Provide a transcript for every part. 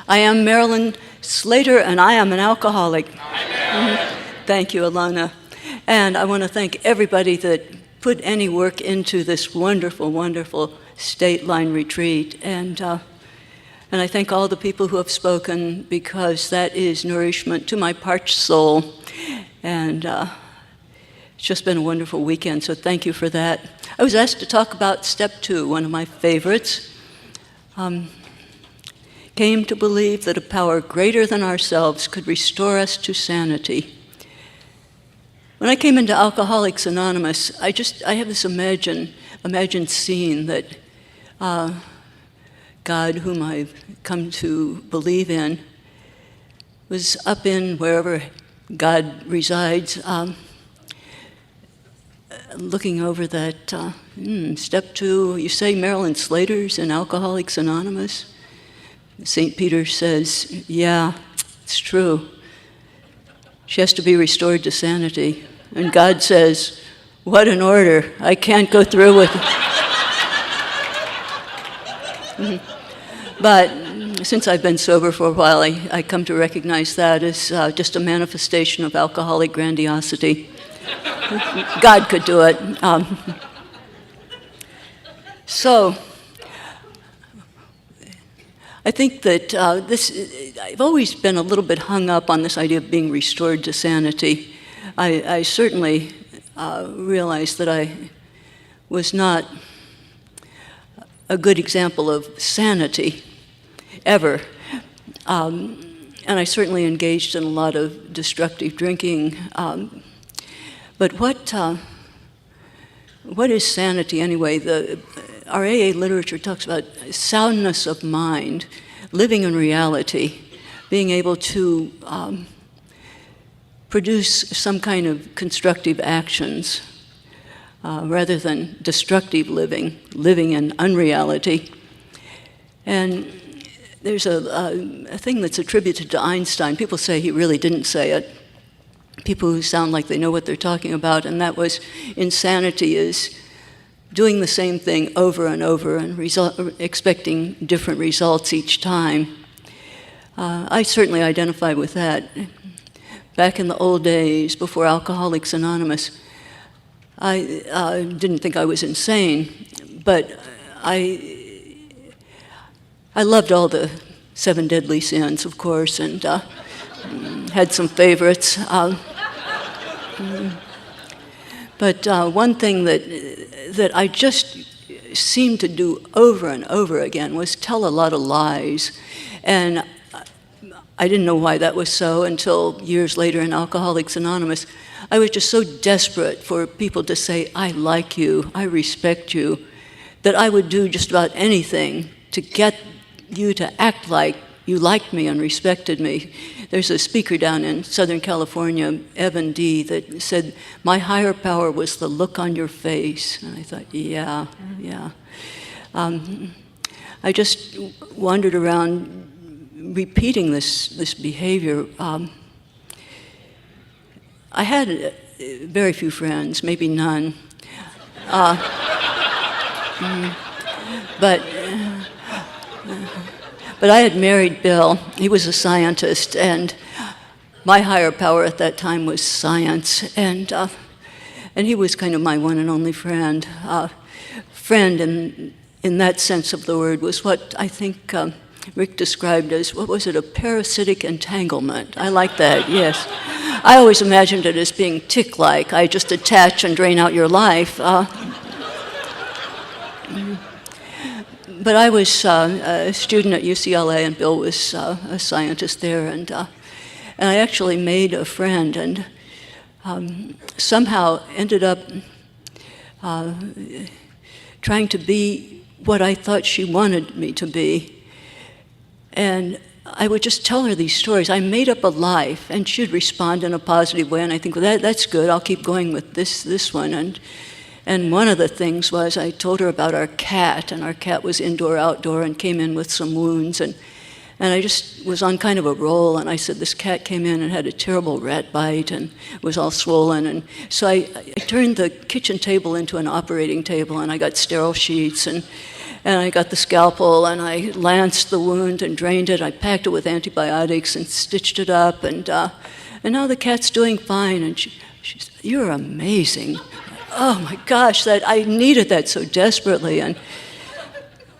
I am Marilyn Slater, and I am an alcoholic. Thank you, Alana. And I want to thank everybody that put any work into this wonderful, wonderful Stateline retreat. And I thank all the people who have spoken, because that is nourishment to my parched soul. And it's just been a wonderful weekend, so thank you for that. I was asked to talk about step 2, one of my favorites. Came to believe that a power greater than ourselves could restore us to sanity. When I came into Alcoholics Anonymous, I have this imagined scene that God, whom I've come to believe in, was up in wherever God resides, looking over that, step 2, you say Marilyn Slater's in Alcoholics Anonymous? St. Peter says, yeah, it's true. She has to be restored to sanity. And God says, what an order. I can't go through with it. But since I've been sober for a while, I come to recognize that as just a manifestation of alcoholic grandiosity. God could do it. So, I think that I've always been a little bit hung up on this idea of being restored to sanity. I certainly realized that I was not a good example of sanity, ever. And I certainly engaged in a lot of destructive drinking. But what is sanity anyway? Our AA literature talks about soundness of mind, living in reality, being able to produce some kind of constructive actions rather than destructive living in unreality. And there's a thing that's attributed to Einstein. People say he really didn't say it. People who sound like they know what they're talking about, and that was insanity is doing the same thing over and over and expecting different results each time. I certainly identify with that. Back in the old days, before Alcoholics Anonymous, I didn't think I was insane, but I loved all the 7 deadly sins, of course, and had some favorites. But one thing that I just seemed to do over and over again was tell a lot of lies. And I didn't know why that was so until years later in Alcoholics Anonymous. I was just so desperate for people to say, I like you, I respect you, that I would do just about anything to get you to act like you liked me and respected me. There's a speaker down in Southern California, Evan D., that said, my higher power was the look on your face. And I thought, yeah. I just wandered around repeating this behavior. I had very few friends, maybe none. But I had married Bill. He was a scientist, and my higher power at that time was science, and he was kind of my one and only friend. Friend in that sense of the word was what I think Rick described as, what was it, a parasitic entanglement. I like that, yes. I always imagined it as being tick-like. I just attach and drain out your life. But I was a student at UCLA, and Bill was a scientist there, and I actually made a friend, and somehow ended up trying to be what I thought she wanted me to be. And I would just tell her these stories. I made up a life, and she'd respond in a positive way, and I think, well, that's good. I'll keep going with this one. And one of the things was I told her about our cat, and our cat was indoor-outdoor and came in with some wounds, and I just was on kind of a roll, and I said this cat came in and had a terrible rat bite and was all swollen, and so I turned the kitchen table into an operating table, and I got sterile sheets, and And I got the scalpel and I lanced the wound and drained it. I packed it with antibiotics and stitched it up. And now the cat's doing fine. And she said, "You're amazing." Oh my gosh, I needed that so desperately.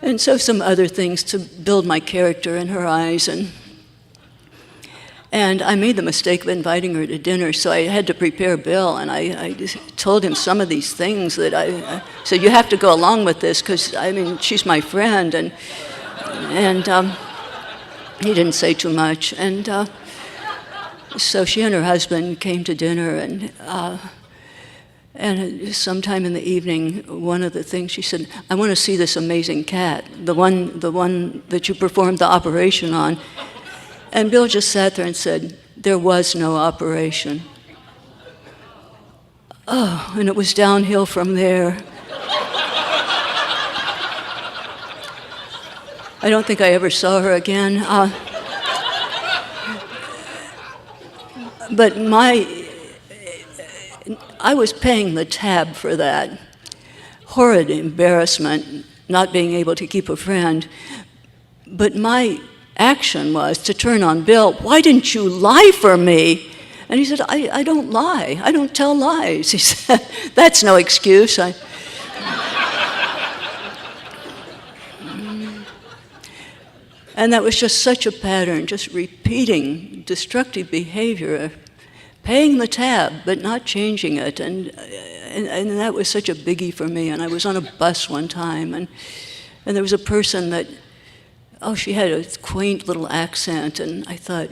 And so some other things to build my character in her eyes. And I made the mistake of inviting her to dinner, so I had to prepare Bill, and I just told him some of these things that I said, "You have to go along with this, because, I mean, she's my friend," and he didn't say too much. And so she and her husband came to dinner, and sometime in the evening, one of the things she said, "I want to see this amazing cat, the one that you performed the operation on." And Bill just sat there and said, "There was no operation." Oh, and it was downhill from there. I don't think I ever saw her again. But I was paying the tab for that. Horrid embarrassment, not being able to keep a friend. But my action was to turn on Bill. "Why didn't you lie for me?" And he said, I don't lie. I don't tell lies." He said, "That's no excuse." And that was just such a pattern, just repeating destructive behavior, paying the tab, but not changing it. And that was such a biggie for me. And I was on a bus one time, and there was a person that, she had a quaint little accent, and I thought,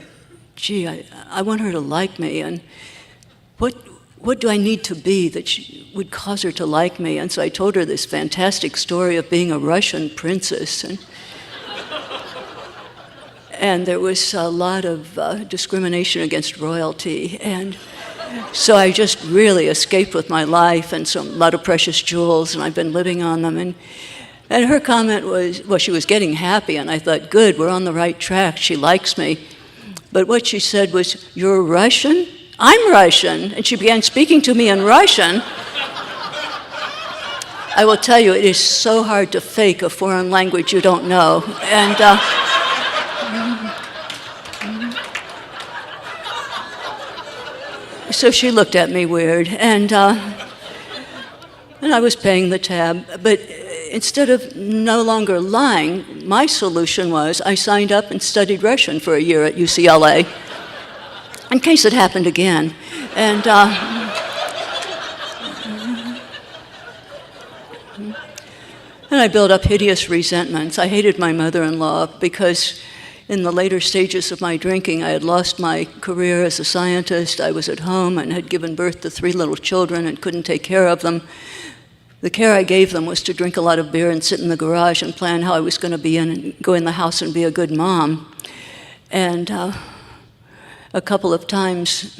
gee, I want her to like me, and what do I need to be that would cause her to like me? And so I told her this fantastic story of being a Russian princess, and there was a lot of discrimination against royalty, and so I just really escaped with my life, and a lot of precious jewels, and I've been living on them. And her comment was, well, she was getting happy, and I thought, good, we're on the right track, she likes me. But what she said was, "You're Russian? I'm Russian." And she began speaking to me in Russian. I will tell you, it is so hard to fake a foreign language you don't know. And so she looked at me weird, and I was paying the tab. But instead of no longer lying, my solution was I signed up and studied Russian for a year at UCLA in case it happened again. And I built up hideous resentments. I hated my mother-in-law because in the later stages of my drinking, I had lost my career as a scientist. I was at home and had given birth to 3 little children and couldn't take care of them. The care I gave them was to drink a lot of beer and sit in the garage and plan how I was going to go in the house and be a good mom. And a couple of times,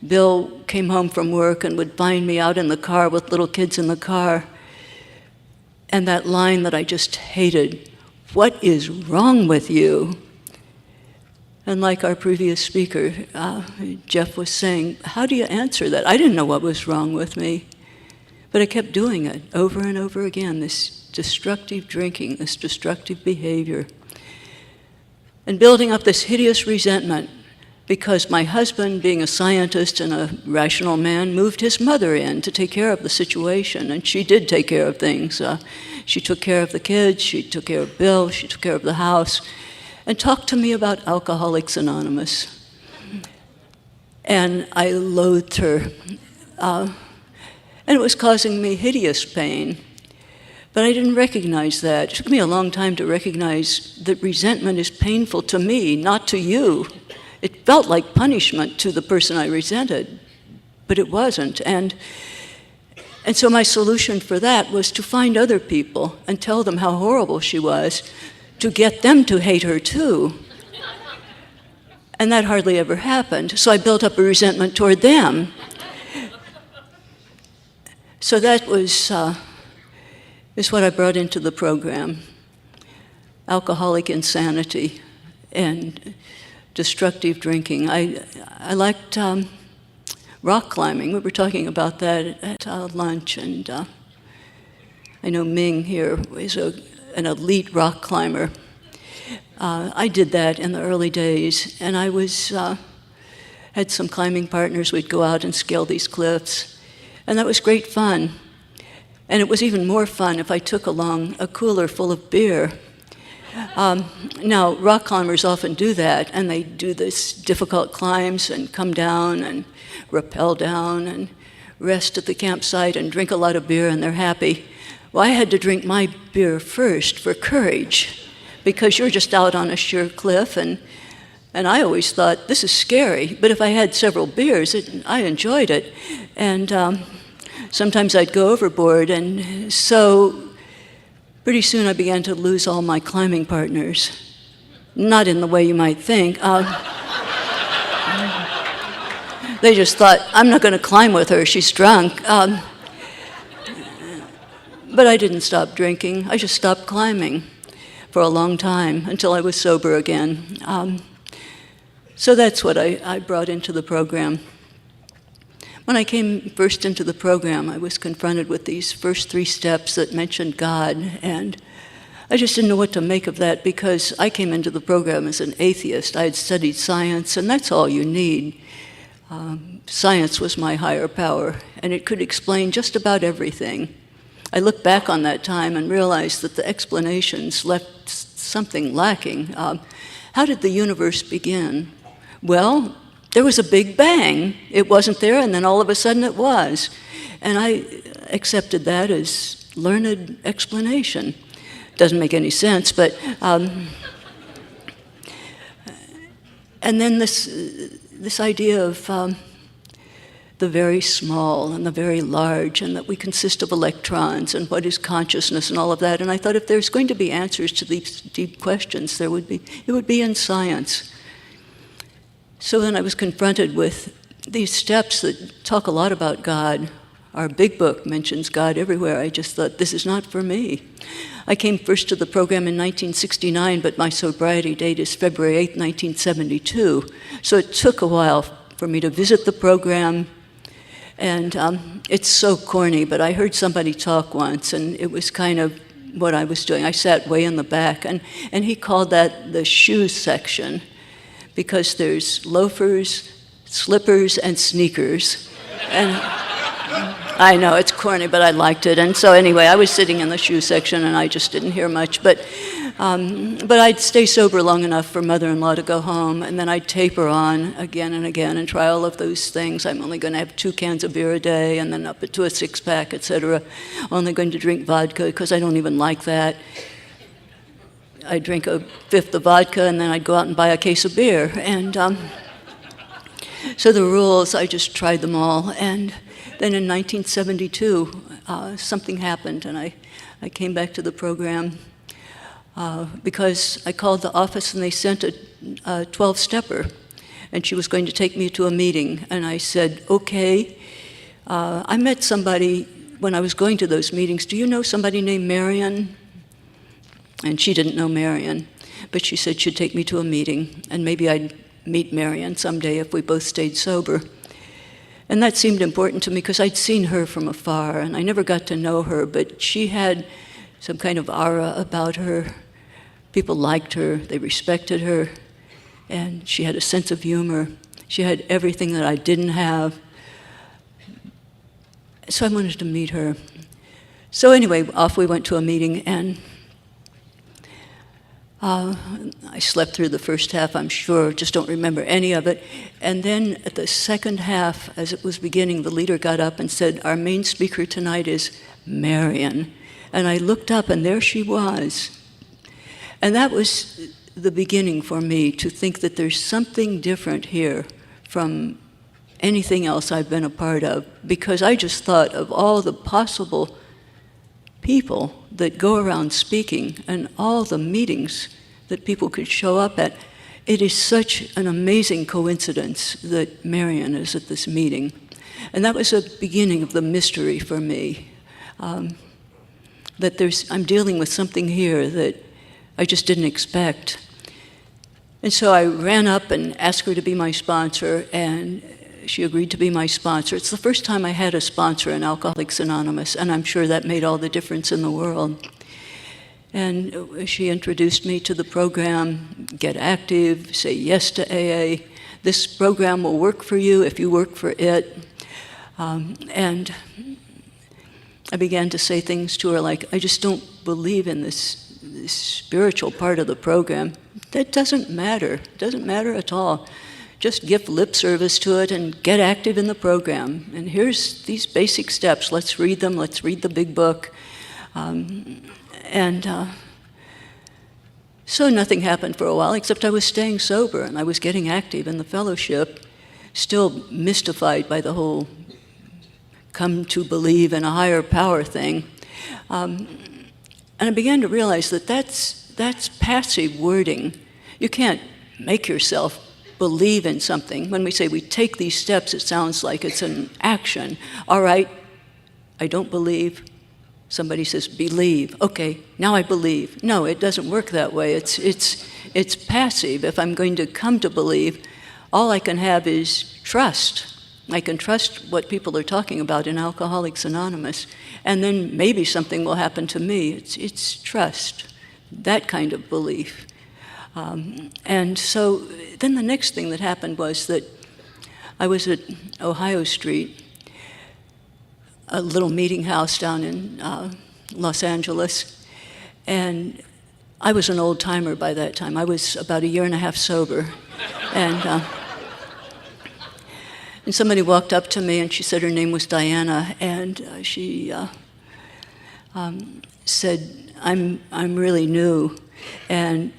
Bill came home from work and would find me out in the car with little kids in the car. And that line that I just hated, "What is wrong with you?" And like our previous speaker, Jeff was saying, how do you answer that? I didn't know what was wrong with me. But I kept doing it over and over again, this destructive drinking, this destructive behavior. And building up this hideous resentment because my husband, being a scientist and a rational man, moved his mother in to take care of the situation. And she did take care of things. She took care of the kids, she took care of Bill, she took care of the house, and talked to me about Alcoholics Anonymous. And I loathed her. And it was causing me hideous pain. But I didn't recognize that. It took me a long time to recognize that resentment is painful to me, not to you. It felt like punishment to the person I resented, but it wasn't. And so my solution for that was to find other people and tell them how horrible she was, to get them to hate her too. And that hardly ever happened. So I built up a resentment toward them. So that is what I brought into the program. Alcoholic insanity and destructive drinking. I liked rock climbing. We were talking about that at lunch, and I know Ming here is an elite rock climber. I did that in the early days, and I had some climbing partners. We'd go out and scale these cliffs, and that was great fun. And it was even more fun if I took along a cooler full of beer. Now, rock climbers often do that, and they do this difficult climbs and come down and rappel down and rest at the campsite and drink a lot of beer, and they're happy. Well, I had to drink my beer first for courage, because you're just out on a sheer cliff, and I always thought, this is scary. But if I had several beers, I enjoyed it. And sometimes I'd go overboard, and so pretty soon I began to lose all my climbing partners. Not in the way you might think. They just thought, I'm not going to climb with her, she's drunk. But I didn't stop drinking. I just stopped climbing for a long time until I was sober again. So that's what I brought into the program. When I came first into the program, I was confronted with these first 3 steps that mentioned God, and I just didn't know what to make of that, because I came into the program as an atheist. I had studied science, and that's all you need. Science was my higher power, and it could explain just about everything. I look back on that time and realized that the explanations left something lacking. How did the universe begin? Well, there was a big bang. It wasn't there, and then all of a sudden it was. And I accepted that as learned explanation. Doesn't make any sense, but... and then this idea of the very small and the very large, and that we consist of electrons, and what is consciousness and all of that. And I thought if there's going to be answers to these deep questions, it would be in science. So then I was confronted with these steps that talk a lot about God. Our big book mentions God everywhere. I just thought, this is not for me. I came first to the program in 1969, but my sobriety date is February 8, 1972. So it took a while for me to visit the program. And it's so corny, but I heard somebody talk once, and it was kind of what I was doing. I sat way in the back, and he called that the shoes section, because there's loafers, slippers, and sneakers. And I know, it's corny, but I liked it. And so anyway, I was sitting in the shoe section, and I just didn't hear much. But I'd stay sober long enough for mother-in-law to go home, and then I'd taper on again and again and try all of those things. I'm only going to have 2 cans of beer a day, and then up to a 6-pack, etc. Only going to drink vodka, because I don't even like that. I'd drink a 1/5 of vodka, and then I'd go out and buy a case of beer. And so the rules, I just tried them all. And then in 1972, something happened, and I came back to the program because I called the office, and they sent a 12-stepper, and she was going to take me to a meeting. And I said, okay. I met somebody when I was going to those meetings. Do you know somebody named Marilyn? And she didn't know Marion, but she said she'd take me to a meeting, and maybe I'd meet Marion someday if we both stayed sober. And that seemed important to me, because I'd seen her from afar, and I never got to know her, but she had some kind of aura about her. People liked her, they respected her, and she had a sense of humor. She had everything that I didn't have. So I wanted to meet her. So anyway, off we went to a meeting, and I slept through the first half, I'm sure, just don't remember any of it. And then at the second half, as it was beginning, the leader got up and said, our main speaker tonight is Marion. And I looked up, and there she was. And that was the beginning for me to think that there's something different here from anything else I've been a part of, because I just thought of all the possible people that go around speaking and all the meetings that people could show up at. It is such an amazing coincidence that Marion is at this meeting. And that was a beginning of the mystery for me, that I'm dealing with something here that I just didn't expect. And so I ran up and asked her to be my sponsor, and she agreed to be my sponsor. It's the first time I had a sponsor in Alcoholics Anonymous, and I'm sure that made all the difference in the world. And she introduced me to the program, get active, say yes to AA. This program will work for you if you work for it. And I began to say things to her like, I just don't believe in this spiritual part of the program. That doesn't matter. It doesn't matter at all. Just give lip service to it and get active in the program. And here's these basic steps. Let's read them. Let's read the big book. So nothing happened for a while, except I was staying sober and I was getting active in the fellowship, still mystified by the whole come to believe in a higher power thing. And I began to realize that that's passive wording. You can't make yourself believe in something. When we say we take these steps, it sounds like it's an action. All right, I don't believe. Somebody says, believe. Okay, now I believe. No, it doesn't work that way. It's passive. If I'm going to come to believe, all I can have is trust. I can trust what people are talking about in Alcoholics Anonymous, and then maybe something will happen to me. It's trust, that kind of belief. And so then the next thing that happened was that I was at Ohio Street, a little meeting house down in Los Angeles, and I was an old-timer by that time. I was about 1.5 years sober, and somebody walked up to me, and she said her name was Diana, and she said, I'm really new, and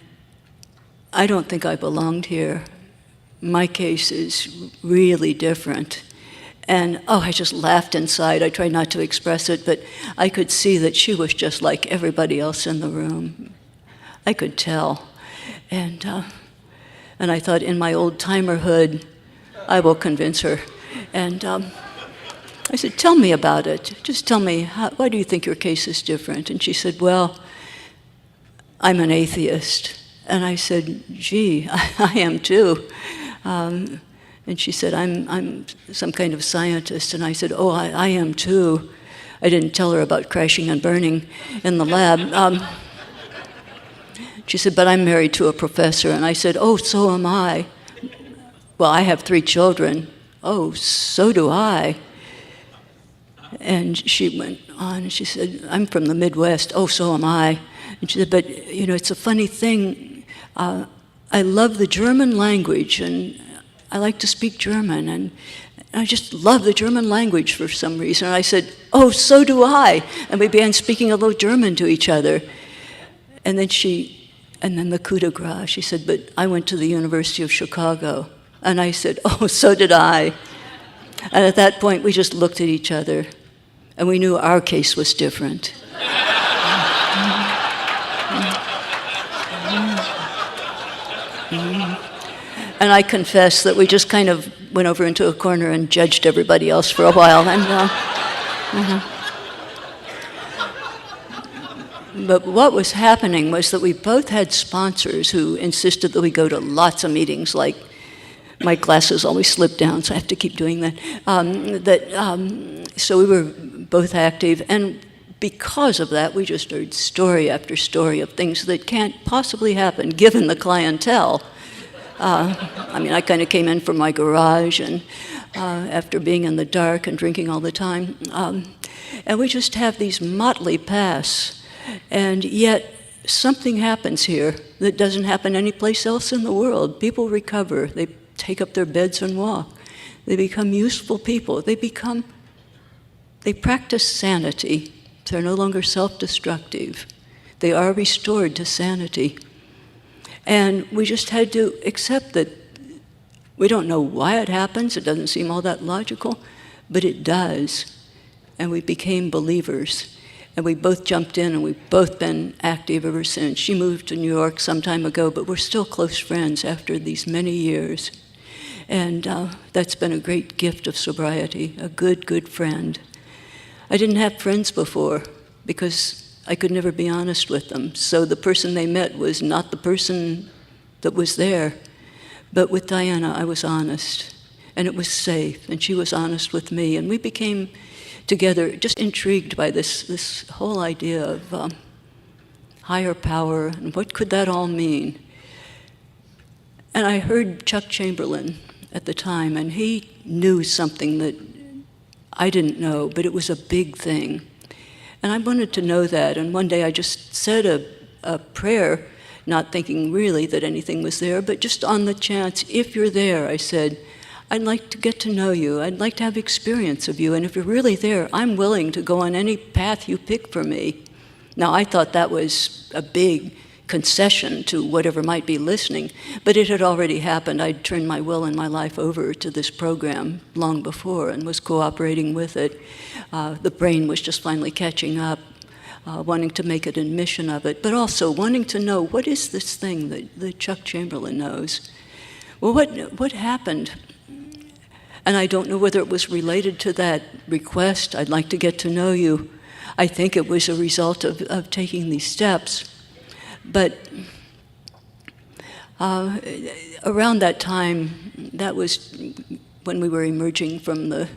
I don't think I belonged here. My case is really different. And I just laughed inside. I tried not to express it, but I could see that she was just like everybody else in the room. I could tell. And I thought, in my old-timerhood, I will convince her. And I said, tell me about it. Just tell me, why do you think your case is different? And she said, well, I'm an atheist. And I said, gee, I am too. And she said, I'm some kind of scientist. And I said, oh, I am too. I didn't tell her about crashing and burning in the lab. She said, but I'm married to a professor. And I said, oh, so am I. Well, I have 3 children. Oh, so do I. And she went on and she said, I'm from the Midwest. Oh, so am I. And she said, but, it's a funny thing. I love the German language, and I like to speak German, and I just love the German language for some reason. And I said, oh, so do I. And we began speaking a little German to each other. And then the coup de grace, she said, but I went to the University of Chicago. And I said, oh, so did I. And at that point, we just looked at each other, and we knew our case was different. And I confess that we just kind of went over into a corner and judged everybody else for a while. But what was happening was that we both had sponsors who insisted that we go to lots of meetings, like my glasses always slip down, so I have to keep doing that. So we were both active, and because of that, we just heard story after story of things that can't possibly happen, given the clientele. I kind of came in from my garage, and after being in the dark and drinking all the time, and we just have these motley paths, and yet something happens here that doesn't happen anyplace else in the world. People recover. They take up their beds and walk. They become useful people. They practice sanity. They're no longer self-destructive. They are restored to sanity. And we just had to accept that we don't know why it happens. It doesn't seem all that logical, but it does. And we became believers. And we both jumped in, and we've both been active ever since. She moved to New York some time ago, but we're still close friends after these many years. And that's been a great gift of sobriety, a good, good friend. I didn't have friends before because I could never be honest with them. So the person they met was not the person that was there. But with Diana, I was honest, and it was safe, and she was honest with me. And we became together just intrigued by this whole idea of higher power, and what could that all mean? And I heard Chuck Chamberlain at the time, and he knew something that I didn't know, but it was a big thing. And I wanted to know that, and one day I just said a prayer, not thinking really that anything was there, but just on the chance, if you're there, I said, I'd like to get to know you. I'd like to have experience of you. And if you're really there, I'm willing to go on any path you pick for me. Now, I thought that was a big concession to whatever might be listening, but it had already happened. I'd turned my will and my life over to this program long before and was cooperating with it. The brain was just finally catching up, wanting to make an admission of it, but also wanting to know, what is this thing that Chuck Chamberlain knows? Well, what happened? And I don't know whether it was related to that request, I'd like to get to know you. I think it was a result of taking these steps. But around that time, that was when we were emerging from the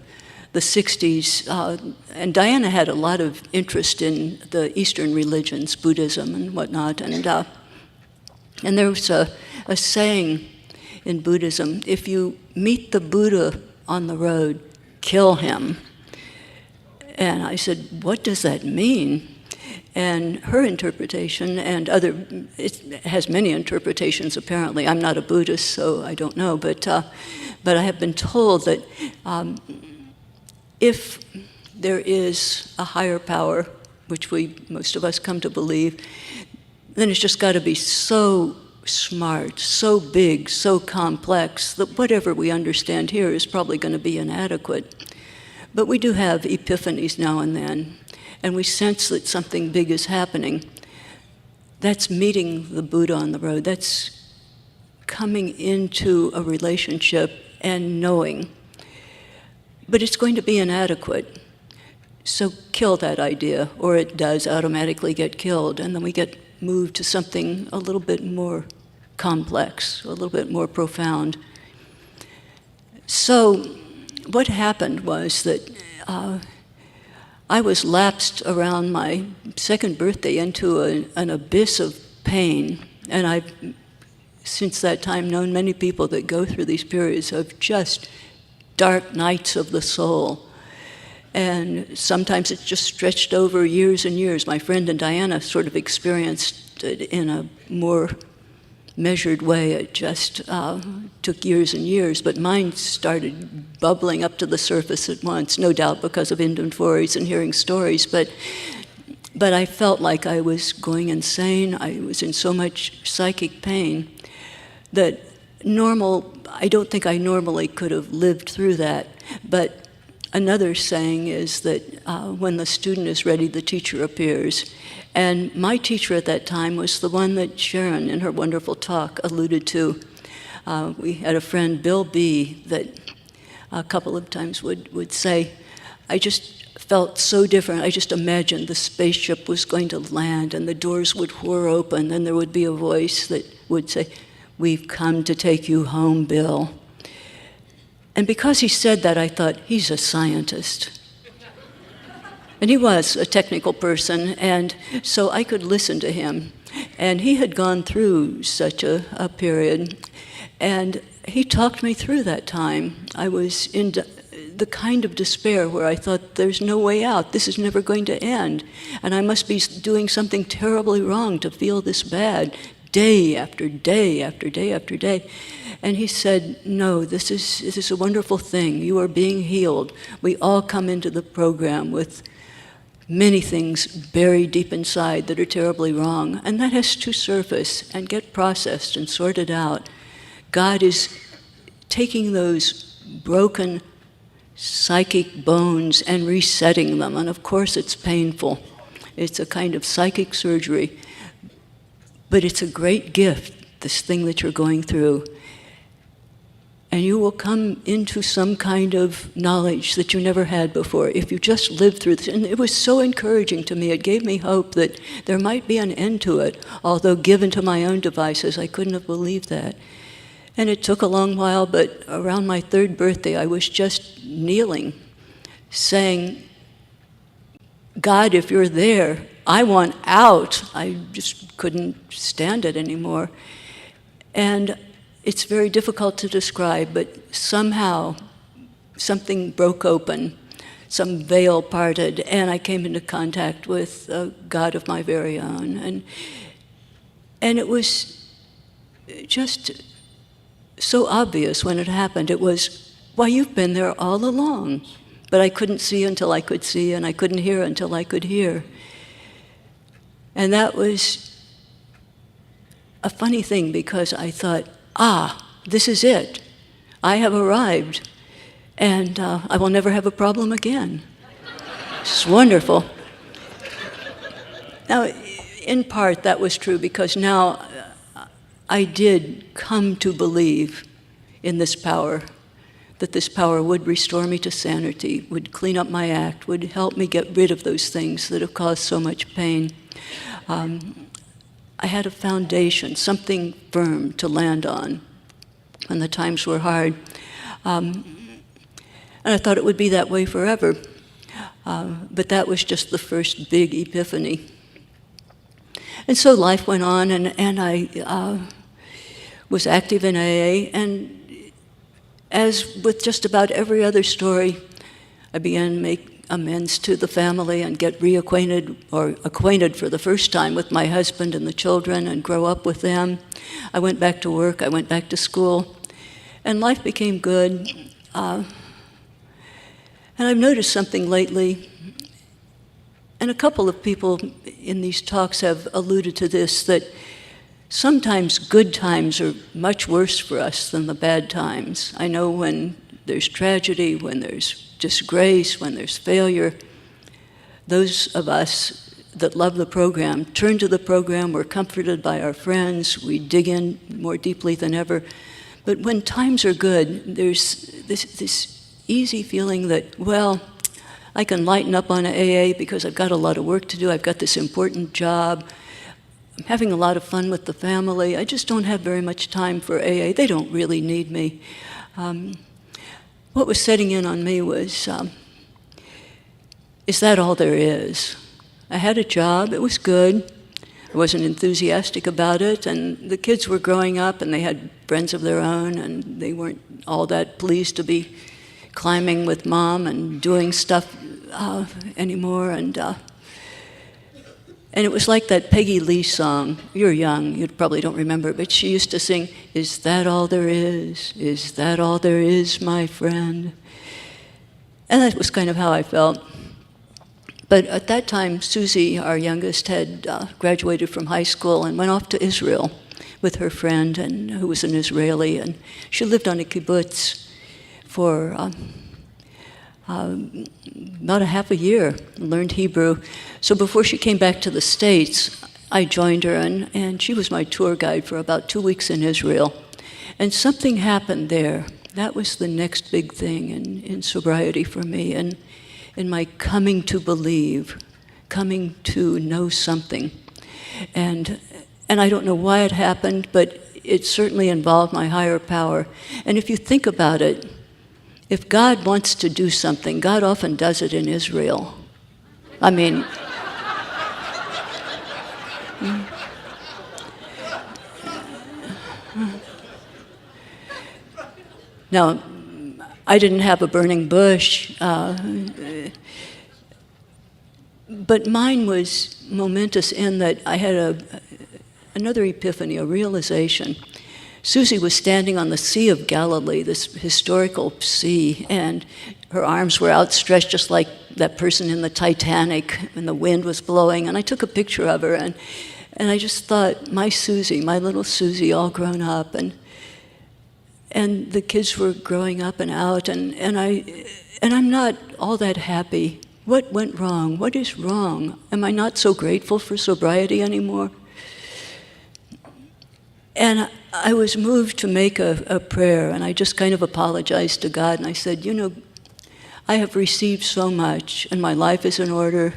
60s, and Diana had a lot of interest in the Eastern religions, Buddhism and whatnot, and there was a saying in Buddhism, if you meet the Buddha on the road, kill him. And I said, what does that mean? And her interpretation, and it has many interpretations apparently. I'm not a Buddhist, so I don't know, but I have been told that if there is a higher power, which most of us come to believe, then it's just got to be so smart, so big, so complex, that whatever we understand here is probably going to be inadequate. But we do have epiphanies now and then, and we sense that something big is happening. That's meeting the Buddha on the road. That's coming into a relationship and knowing. But it's going to be inadequate. So kill that idea, or it does automatically get killed, and then we get moved to something a little bit more complex, a little bit more profound. So what happened was that I was lapsed around my second birthday into an abyss of pain, and I've since that time known many people that go through these periods of just dark nights of the soul. And sometimes it's just stretched over years and years. My friend and Diana sort of experienced it in a more measured way. It just took years and years, but mine started bubbling up to the surface at once, no doubt because of inventories and hearing stories, but I felt like I was going insane. I was in so much psychic pain that I don't think I normally could have lived through that. But another saying is that when the student is ready, the teacher appears. And my teacher at that time was the one that Sharon, in her wonderful talk, alluded to. We had a friend, Bill B., that a couple of times would say, I just felt so different. I just imagined the spaceship was going to land and the doors would whir open, and there would be a voice that would say, we've come to take you home, Bill. And because he said that, I thought, he's a scientist. And he was a technical person, and so I could listen to him. And he had gone through such a period, and he talked me through that time. I was in the kind of despair where I thought, there's no way out. This is never going to end. And I must be doing something terribly wrong to feel this bad, day after day after day after day. And he said, no, this is a wonderful thing. You are being healed. We all come into the program with many things buried deep inside that are terribly wrong, and that has to surface and get processed and sorted out. God is taking those broken psychic bones and resetting them, and of course it's painful. It's a kind of psychic surgery, but it's a great gift, this thing that you're going through. And you will come into some kind of knowledge that you never had before if you just lived through this. And it was so encouraging to me. It gave me hope that there might be an end to it, although given to my own devices, I couldn't have believed that. And it took a long while, but around my third birthday, I was just kneeling, saying, God, if you're there, I want out. I just couldn't stand it anymore. And it's very difficult to describe, but somehow something broke open, some veil parted, and I came into contact with a God of my very own. And it was just so obvious when it happened. It was, why, you've been there all along. But I couldn't see until I could see, and I couldn't hear until I could hear. And that was a funny thing, because I thought, this is it. I have arrived, and I will never have a problem again. It's wonderful. Now, in part, that was true, because now I did come to believe in this power, that this power would restore me to sanity, would clean up my act, would help me get rid of those things that have caused so much pain. I had a foundation, something firm to land on when the times were hard. And I thought it would be that way forever. But that was just the first big epiphany. And so life went on, and I was active in AA, and as with just about every other story, I began to make amends to the family and get reacquainted or acquainted for the first time with my husband and the children and grow up with them. I went back to work, I went back to school, and life became good. And I've noticed something lately, and a couple of people in these talks have alluded to this, that sometimes good times are much worse for us than the bad times. I know when there's tragedy, when there's disgrace, when there's failure, those of us that love the program turn to the program, we're comforted by our friends, we dig in more deeply than ever. But when times are good, there's this easy feeling that, well, I can lighten up on AA because I've got a lot of work to do, I've got this important job, I'm having a lot of fun with the family, I just don't have very much time for AA, they don't really need me. What was setting in on me was, is that all there is? I had a job, it was good, I wasn't enthusiastic about it, and the kids were growing up and they had friends of their own, and they weren't all that pleased to be climbing with mom and doing stuff anymore. And it was like that Peggy Lee song. You're young, you probably don't remember, but she used to sing, "Is that all there is? Is that all there is, my friend?" And that was kind of how I felt. But at that time, Susie, our youngest, had graduated from high school and went off to Israel with her friend, and who was an Israeli, and she lived on a kibbutz for about a half a year, learned Hebrew. So before she came back to the States, I joined her, and she was my tour guide for about 2 weeks in Israel. And something happened there. That was the next big thing in sobriety for me, and in my coming to believe, coming to know something. And I don't know why it happened, but it certainly involved my higher power. And if you think about it, if God wants to do something, God often does it in Israel. I mean, now, I didn't have a burning bush, but mine was momentous in that I had another epiphany, a realization. Susie was standing on the Sea of Galilee, this historical sea, and her arms were outstretched just like that person in the Titanic, and the wind was blowing, and I took a picture of her, and I just thought, my Susie, my little Susie, all grown up, and the kids were growing up and out, and I'm not all that happy. What went wrong? What is wrong? Am I not so grateful for sobriety anymore? And I was moved to make a prayer, and I just kind of apologized to God, and I said, I have received so much, and my life is in order,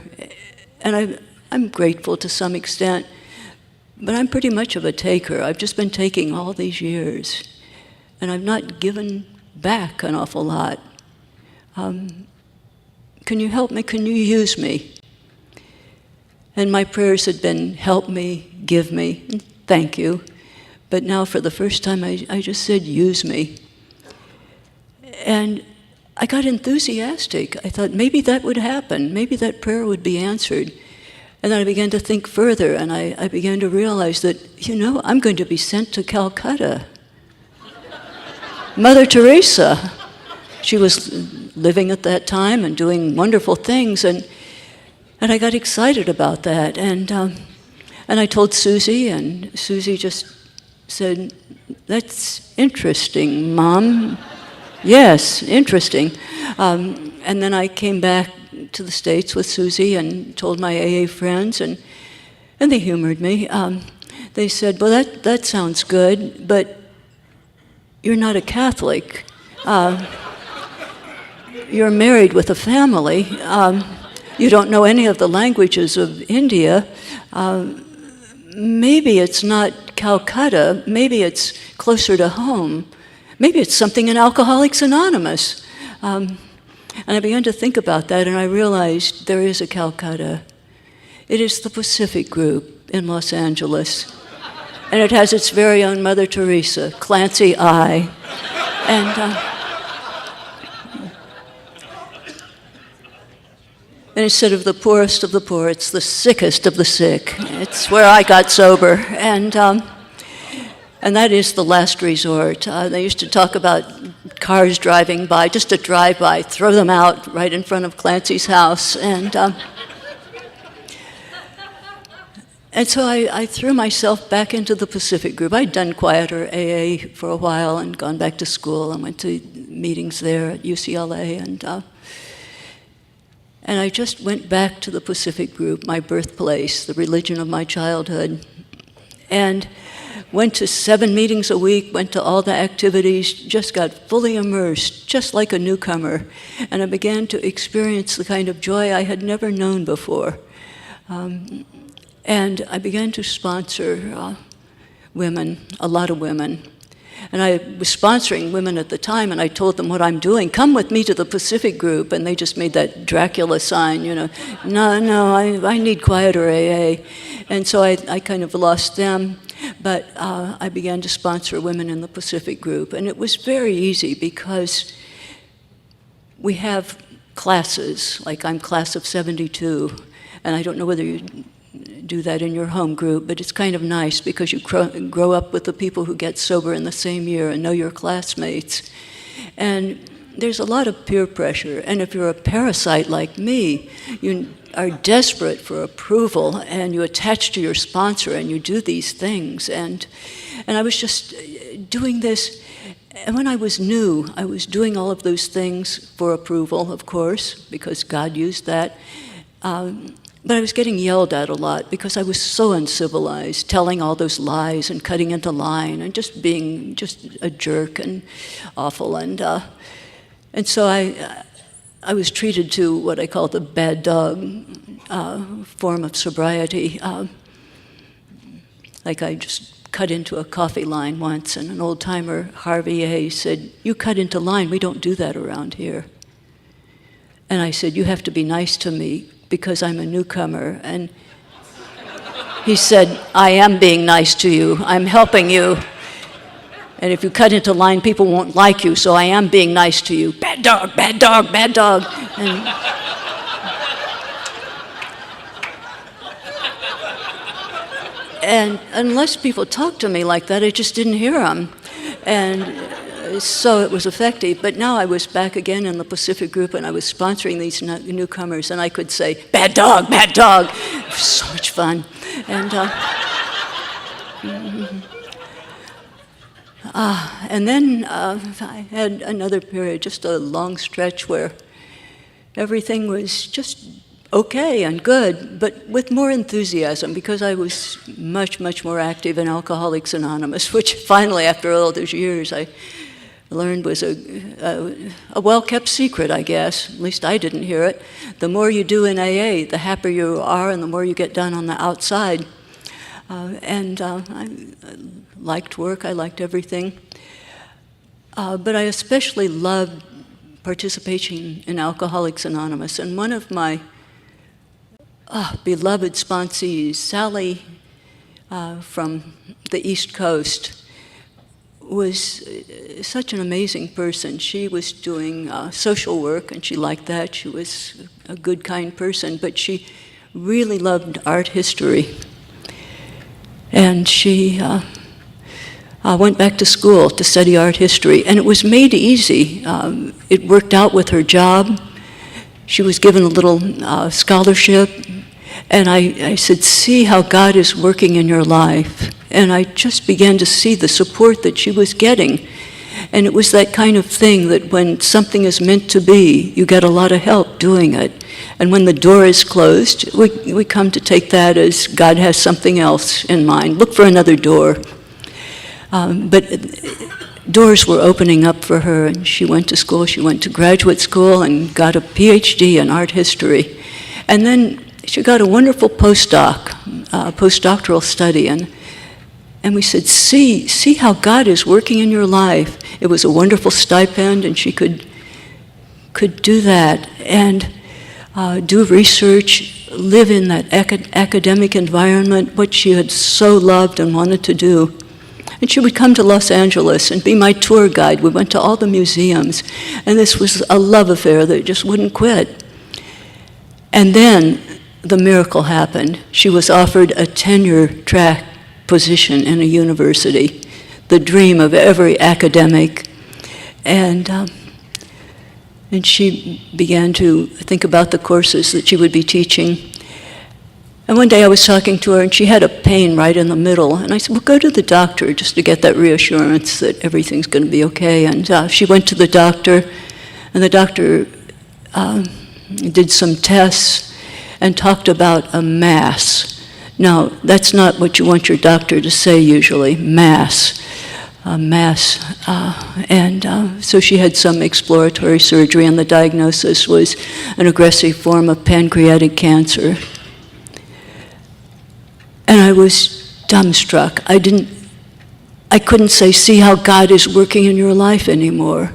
and I'm grateful to some extent, but I'm pretty much of a taker. I've just been taking all these years, and I've not given back an awful lot. Can you help me? Can you use me? And my prayers had been, help me, give me, and thank you. But now for the first time, I just said, use me. And I got enthusiastic. I thought maybe that would happen. Maybe that prayer would be answered. And then I began to think further, and I began to realize that, I'm going to be sent to Calcutta. Mother Teresa, she was living at that time and doing wonderful things, and I got excited about that. And I told Susie, and Susie just said, that's interesting, Mom. Yes, interesting. And then I came back to the States with Susie and told my AA friends, and they humored me. They said, well, that sounds good, but you're not a Catholic. You're married with a family. You don't know any of the languages of India. Maybe it's not Calcutta. Maybe it's closer to home. Maybe it's something in Alcoholics Anonymous. And I began to think about that, and I realized there is a Calcutta. It is the Pacific Group in Los Angeles. And it has its very own Mother Teresa, Clancy I. And instead of the poorest of the poor, it's the sickest of the sick. It's where I got sober. And that is the last resort. They used to talk about cars driving by, just a drive-by, throw them out right in front of Clancy's house. And so I threw myself back into the Pacific Group. I'd done quieter AA for a while and gone back to school and went to meetings there at UCLA. And I just went back to the Pacific Group, my birthplace, the religion of my childhood. And went to 7 meetings a week, went to all the activities, just got fully immersed, just like a newcomer. And I began to experience the kind of joy I had never known before. And I began to sponsor women, a lot of women. And I was sponsoring women at the time, and I told them what I'm doing. Come with me to the Pacific Group. And they just made that Dracula sign, no, I need quieter AA. And so I kind of lost them. But I began to sponsor women in the Pacific Group. And it was very easy because we have classes, like I'm class of 72. And I don't know whether you do that in your home group, but it's kind of nice because you grow up with the people who get sober in the same year and know your classmates. And there's a lot of peer pressure. And if you're a parasite like me, you are desperate for approval, and you attach to your sponsor, and you do these things. And I was just doing this. And when I was new, I was doing all of those things for approval, of course, because God used that. But I was getting yelled at a lot because I was so uncivilized, telling all those lies and cutting into line and just being just a jerk and awful. And so I was treated to what I call the bad dog form of sobriety. Like I just cut into a coffee line once, and an old-timer, Harvey A., said, "You cut into line, we don't do that around here." And I said, "You have to be nice to me because I'm a newcomer." And he said, "I am being nice to you. I'm helping you. And if you cut into line, people won't like you, so I am being nice to you." Bad dog, bad dog, bad dog. And unless people talked to me like that, I just didn't hear them. And so it was effective. But now I was back again in the Pacific Group, and I was sponsoring these newcomers, and I could say, "Bad dog, bad dog." It was so much fun. And then I had another period, just a long stretch where everything was just okay and good, but with more enthusiasm because I was much, much more active in Alcoholics Anonymous, which finally, after all those years, I learned was a well-kept secret, I guess. At least I didn't hear it. The more you do in AA, the happier you are and the more you get done on the outside. I liked work, I liked everything. But I especially loved participation in Alcoholics Anonymous. And one of my beloved sponsees. Sally from the East Coast was such an amazing person. She was doing social work, and she liked that. She was a good, kind person, but she really loved art history. And she went back to school to study art history, and it was made easy. It worked out with her job. She was given a little scholarship, and I said, see how God is working in your life. And I just began to see the support that she was getting. And it was that kind of thing that when something is meant to be, you get a lot of help doing it. And when the door is closed, we come to take that as God has something else in mind. Look for another door. But doors were opening up for her, and she went to school. She went to graduate school and got a PhD in art history. And then she got a wonderful postdoctoral study. And we said, see how God is working in your life. It was a wonderful stipend, and she could do that and do research, live in that academic environment, what she had so loved and wanted to do. And she would come to Los Angeles and be my tour guide. We went to all the museums, and this was a love affair that just wouldn't quit. And then the miracle happened. She was offered a tenure-track position in a university, the dream of every academic. And she began to think about the courses that she would be teaching. And one day I was talking to her, and she had a pain right in the middle. And I said, well, go to the doctor just to get that reassurance that everything's going to be okay. And she went to the doctor, and the doctor did some tests and talked about a mass. Now, that's not what you want your doctor to say usually, mass. So she had some exploratory surgery, and the diagnosis was an aggressive form of pancreatic cancer. And I was dumbstruck. I couldn't say, see how God is working in your life anymore.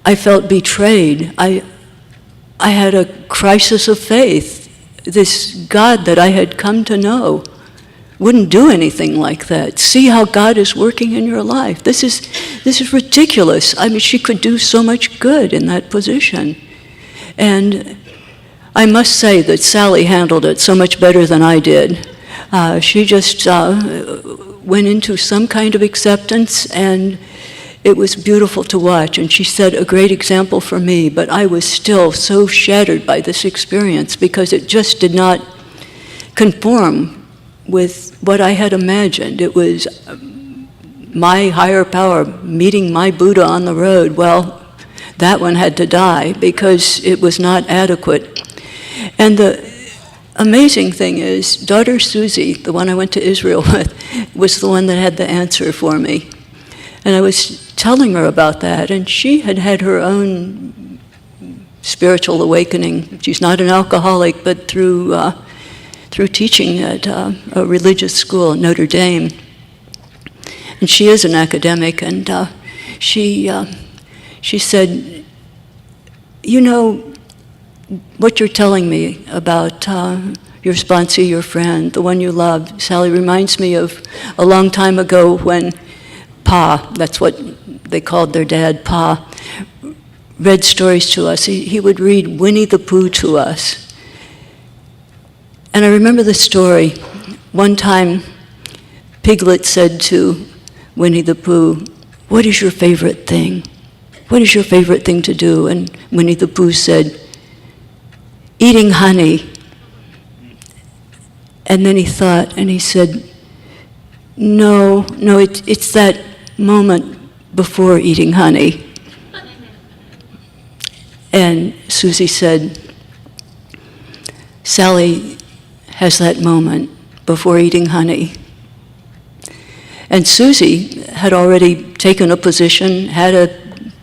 I felt betrayed. I had a crisis of faith. This God that I had come to know wouldn't do anything like that. See how God is working in your life. This is ridiculous. I mean, she could do so much good in that position. And I must say that Sally handled it so much better than I did. She just went into some kind of acceptance, and it was beautiful to watch. And she set a great example for me, but I was still so shattered by this experience because it just did not conform with what I had imagined. It was my higher power meeting my Buddha on the road. Well, that one had to die because it was not adequate. And the amazing thing is, daughter Susie, the one I went to Israel with, was the one that had the answer for me. And I was telling her about that, and she had had her own spiritual awakening. She's not an alcoholic, but through teaching at a religious school at Notre Dame. And she is an academic, and she said, you know, what you're telling me about your sponsee, your friend, the one you love, Sally, reminds me of a long time ago when Pa, that's what they called their dad, Pa, read stories to us. He would read Winnie the Pooh to us. And I remember the story. One time, Piglet said to Winnie the Pooh, what is your favorite thing? What is your favorite thing to do? And Winnie the Pooh said, eating honey. And then he thought, and he said, no, it's that moment before eating honey. And Susie said, Sally has that moment before eating honey. And Susie had already taken a position, had a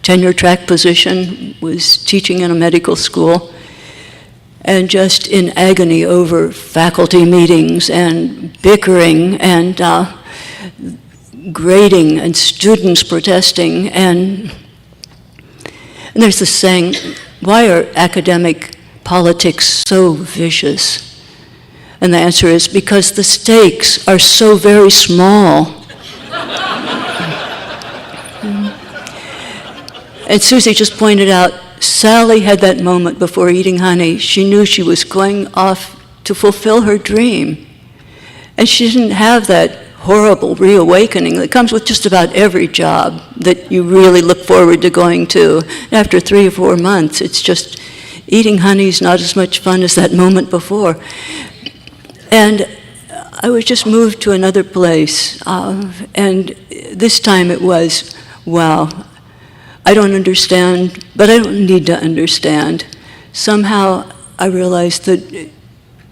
tenure-track position, was teaching in a medical school, and just in agony over faculty meetings and bickering and grading and students protesting. And there's this saying, why are academic politics so vicious? And the answer is because the stakes are so very small. And Susie just pointed out, Sally had that moment before eating honey. She knew she was going off to fulfill her dream. And she didn't have that horrible reawakening that comes with just about every job that you really look forward to going to. After 3 or 4 months, it's just eating honey is not as much fun as that moment before. And I was just moved to another place. And this time it was, wow, I don't understand, but I don't need to understand. Somehow I realized that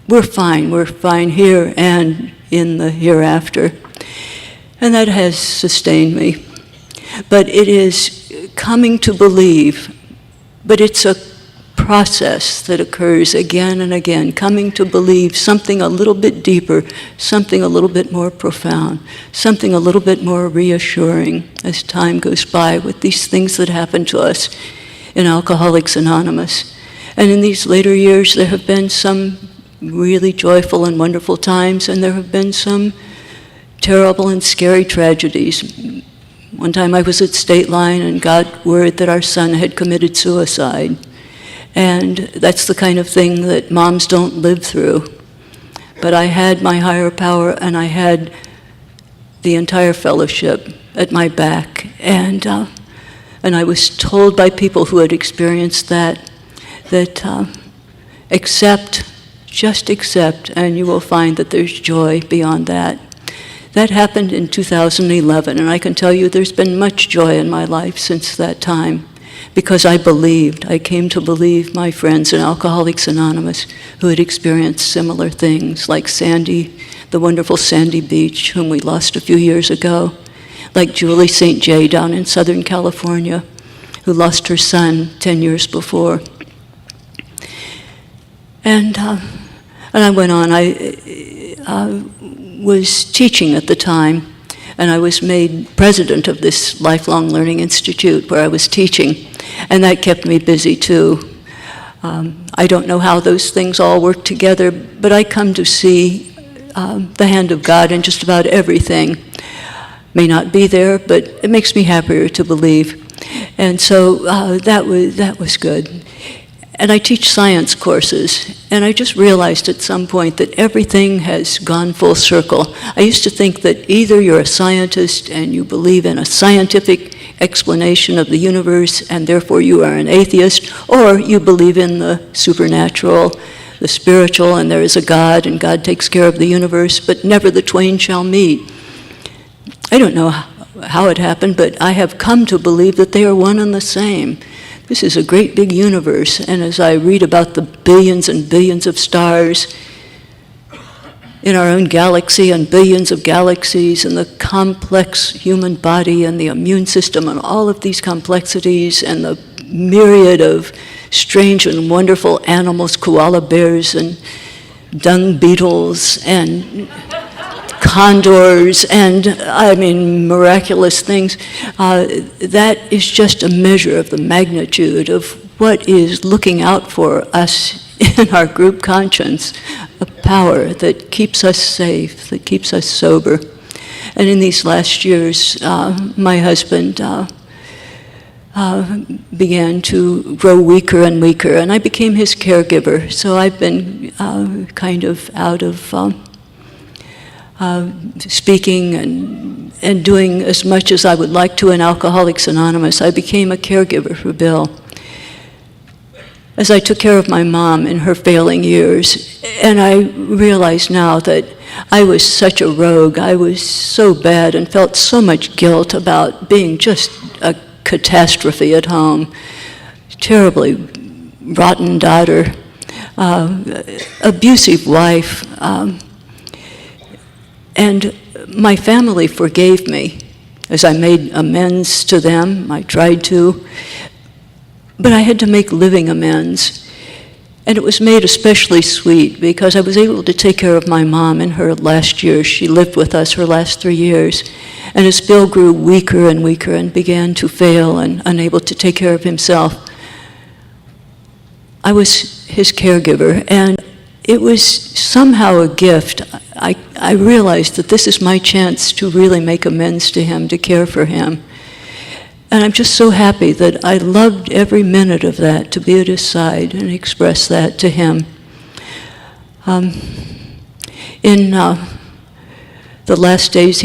we're fine here and in the hereafter. And that has sustained me. But it is coming to believe, but it's a process that occurs again and again, coming to believe something a little bit deeper, something a little bit more profound, something a little bit more reassuring as time goes by with these things that happen to us in Alcoholics Anonymous. And in these later years, there have been some really joyful and wonderful times, and there have been some terrible and scary tragedies. One time I was at Stateline and got word that our son had committed suicide. And that's the kind of thing that moms don't live through. But I had my higher power, and I had the entire fellowship at my back. And I was told by people who had experienced that just accept, and you will find that there's joy beyond that. That happened in 2011, and I can tell you there's been much joy in my life since that time. Because I believed, I came to believe my friends in Alcoholics Anonymous who had experienced similar things, like Sandy, the wonderful Sandy Beach, whom we lost a few years ago, like Julie St. J. down in Southern California, who lost her son 10 years before. And I went on. I was teaching at the time, and I was made president of this Lifelong Learning Institute where I was teaching, and that kept me busy too. I don't know how those things all work together, but I come to see the hand of God in just about everything. May not be there, but it makes me happier to believe. And so that was good. And I teach science courses, and I just realized at some point that everything has gone full circle. I used to think that either you're a scientist and you believe in a scientific explanation of the universe, and therefore you are an atheist, or you believe in the supernatural, the spiritual, and there is a God, and God takes care of the universe, but never the twain shall meet. I don't know how it happened, but I have come to believe that they are one and the same. This is a great big universe, and as I read about the billions and billions of stars in our own galaxy and billions of galaxies and the complex human body and the immune system and all of these complexities and the myriad of strange and wonderful animals, koala bears and dung beetles and condors and, miraculous things. That is just a measure of the magnitude of what is looking out for us in our group conscience, a power that keeps us safe, that keeps us sober. And in these last years, my husband began to grow weaker and weaker, and I became his caregiver. So I've been kind of out of speaking and doing as much as I would like to in Alcoholics Anonymous. I became a caregiver for Bill as I took care of my mom in her failing years. And I realize now that I was such a rogue. I was so bad and felt so much guilt about being just a catastrophe at home. Terribly rotten daughter, abusive wife. And my family forgave me as I made amends to them. I tried to. But I had to make living amends. And it was made especially sweet because I was able to take care of my mom in her last years. She lived with us her last 3 years. And as Bill grew weaker and weaker and began to fail and unable to take care of himself, I was his caregiver, and it was somehow a gift. I realized that this is my chance to really make amends to him, to care for him. And I'm just so happy that I loved every minute of that, to be at his side and express that to him. In the last days,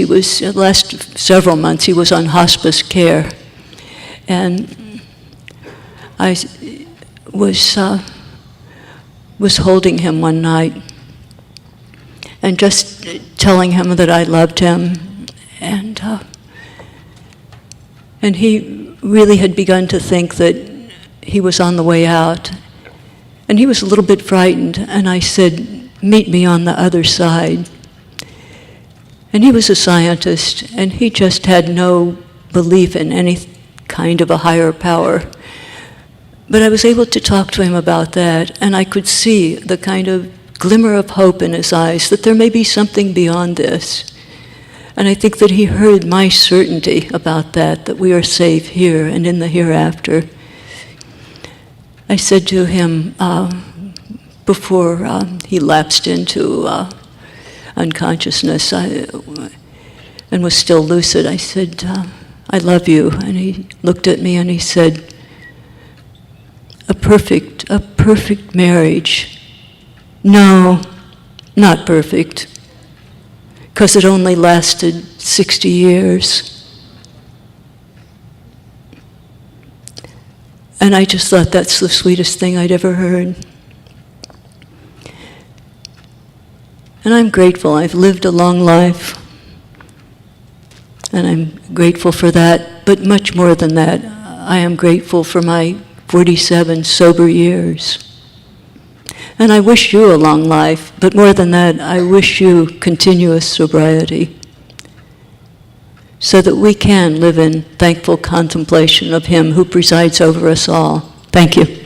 last several months, he was on hospice care. And I was holding him one night and just telling him that I loved him. And he really had begun to think that he was on the way out. And he was a little bit frightened, and I said, "Meet me on the other side." And he was a scientist, and he just had no belief in any kind of a higher power. But I was able to talk to him about that, and I could see the kind of glimmer of hope in his eyes that there may be something beyond this. And I think that he heard my certainty about that we are safe here and in the hereafter. I said to him before he lapsed into unconsciousness and was still lucid, I said, "I love you." And he looked at me and he said, a perfect marriage. No, not perfect, because it only lasted 60 years. And I just thought that's the sweetest thing I'd ever heard. And I'm grateful. I've lived a long life. And I'm grateful for that. But much more than that, I am grateful for my 47 sober years. And I wish you a long life. But more than that, I wish you continuous sobriety, so that we can live in thankful contemplation of Him who presides over us all. Thank you.